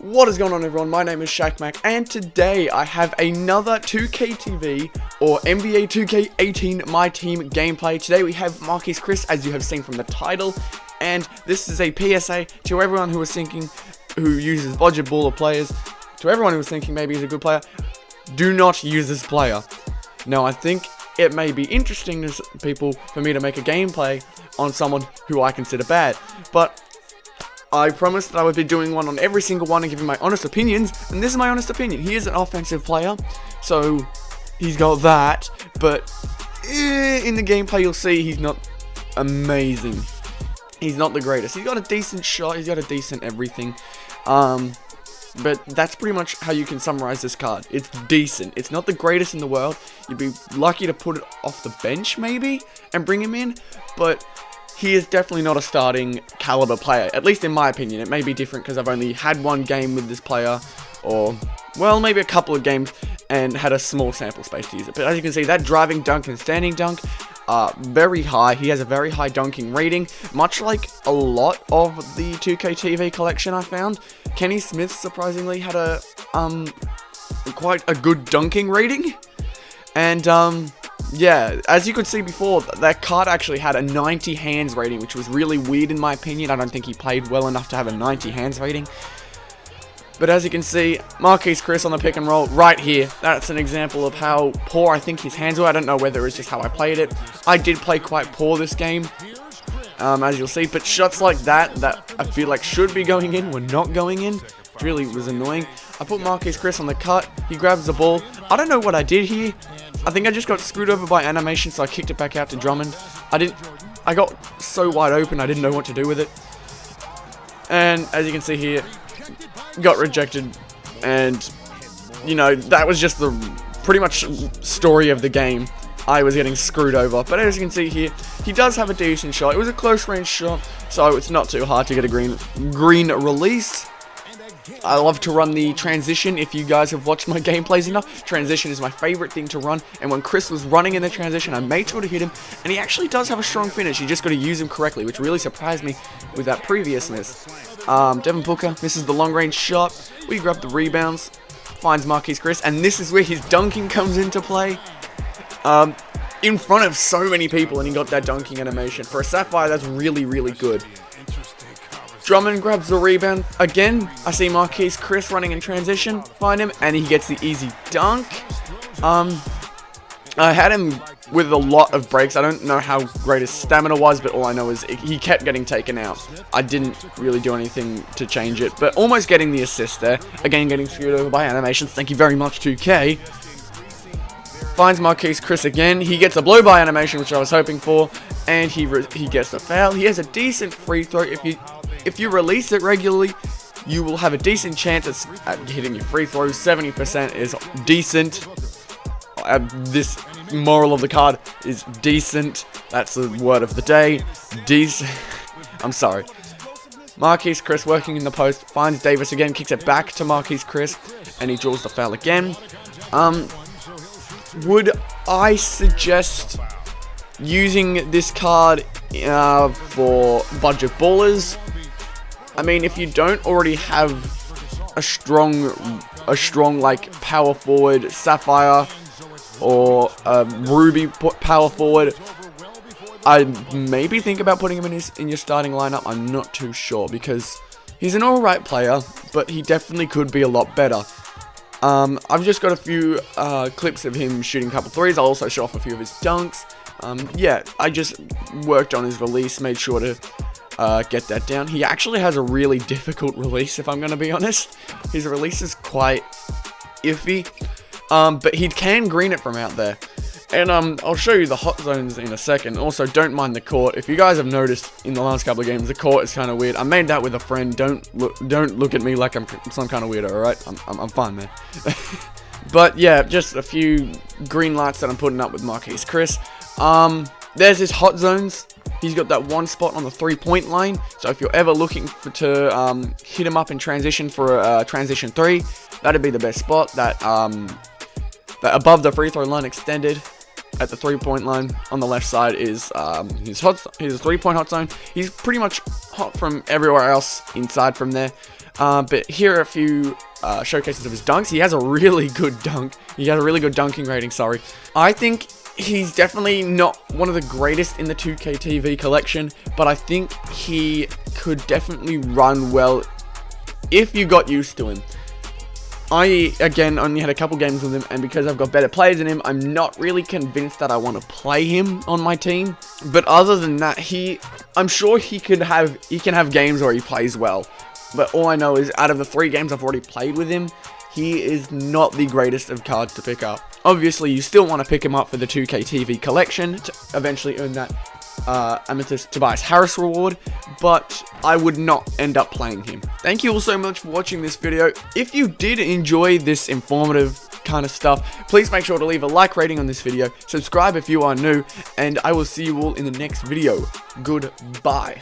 What is going on, everyone? My name is Shaq, and today I have another 2K TV or NBA 2K18 My Team gameplay. Today we have Marquese Chriss, as you have seen from the title, and this is a PSA to everyone who is thinking, who uses budget baller players, to everyone who is thinking maybe he's a good player. Do not use this player. Now, I think it may be interesting to people for me to make a gameplay on someone who I consider bad, but I promised that I would be doing one on every single one and giving my honest opinions, and this is my honest opinion. He is an offensive player, so he's got that, but in the gameplay you'll see he's not amazing. He's not the greatest. He's got a decent shot, he's got a decent everything, but that's pretty much how you can summarize this card. It's decent. It's not the greatest in the world. You'd be lucky to put it off the bench maybe and bring him in, but he is definitely not a starting caliber player, at least in my opinion. It may be different because I've only had one game with this player, or, well, maybe a couple of games, and had a small sample space to use it. But as you can see, that driving dunk and standing dunk are very high. He has a very high dunking rating, much like a lot of the 2K TV collection I found. Kenny Smith, surprisingly, had a quite a good dunking rating, and yeah, as you could see before, that card actually had a 90 hands rating, which was really weird in my opinion. I don't think he played well enough to have a 90 hands rating. But as you can see, Marquese Chriss on the pick and roll right here. That's an example of how poor I think his hands were. I don't know whether it's just how I played it. I did play quite poor this game, as you'll see. But shots like that I feel like should be going in, were not going in. It really was annoying. I put Marquese Chriss on the cut. He grabs the ball. I don't know what I did here. I think I just got screwed over by animation, so I kicked it back out to Drummond. I got so wide open, I didn't know what to do with it. And as you can see here, got rejected. And, you know, that was just the pretty much story of the game. I was getting screwed over. But as you can see here, he does have a decent shot. It was a close range shot, so it's not too hard to get a green release. I love to run the transition. If you guys have watched my gameplays enough, transition is my favorite thing to run, and when Chriss was running in the transition, I made sure to hit him, and he actually does have a strong finish. You just got to use him correctly, which really surprised me with that previous miss. Devin Booker misses the long range shot. We grab the rebounds, finds Marquese Chriss, and this is where his dunking comes into play. In front of so many people, and he got that dunking animation. For a Sapphire, that's really, really good. Drummond grabs the rebound. Again, I see Marquese Chriss running in transition. Find him, and he gets the easy dunk. I had him with a lot of breaks. I don't know how great his stamina was, but all I know is he kept getting taken out. I didn't really do anything to change it, but almost getting the assist there. Again, getting screwed over by animations. Thank you very much, 2K. Finds Marquese Chriss again. He gets a blow-by animation, which I was hoping for, and he gets the foul. He has a decent free throw. If you release it regularly, you will have a decent chance at hitting your free throws. 70% is decent. This moral of the card is decent. That's the word of the day. Decent. I'm sorry. Marquese Chriss working in the post. Finds Davis again. Kicks it back to Marquese Chriss. And he draws the foul again. Would I suggest using this card for budget ballers? I mean, if you don't already have a strong like power forward, Sapphire, or Ruby power forward, I'd maybe think about putting him in your starting lineup. I'm not too sure, because he's an alright player, but he definitely could be a lot better. I've just got a few clips of him shooting a couple threes. I'll also show off a few of his dunks. Yeah, I just worked on his release, made sure to get that down. He actually has a really difficult release, if I'm going to be honest. His release is quite iffy, but he can green it from out there. And I'll show you the hot zones in a second. Also, don't mind the court. If you guys have noticed in the last couple of games, the court is kind of weird. I made that with a friend. Don't look at me like I'm some kind of weirdo, alright? I'm fine, man. But yeah, just a few green lights that I'm putting up with Marquese Chriss. There's his hot zones. He's got that one spot on the 3-point line. So if you're ever looking to hit him up in transition for a transition 3, that'd be the best spot. That above the free throw line extended at the 3-point line on the left side is his 3-point hot zone. He's pretty much hot from everywhere else inside from there. But here are a few showcases of his dunks. He has a really good dunk. He has a really good dunking rating, sorry. I think he's definitely not one of the greatest in the 2K TV collection, but I think he could definitely run well if you got used to him. I, again, only had a couple games with him, and because I've got better players than him, I'm not really convinced that I want to play him on my team. But other than that, I'm sure he can have games where he plays well. But all I know is, out of the 3 games I've already played with him, he is not the greatest of cards to pick up. Obviously, you still want to pick him up for the 2K TV collection to eventually earn that Amethyst Tobias Harris reward, but I would not end up playing him. Thank you all so much for watching this video. If you did enjoy this informative kind of stuff, please make sure to leave a like rating on this video, subscribe if you are new, and I will see you all in the next video. Goodbye.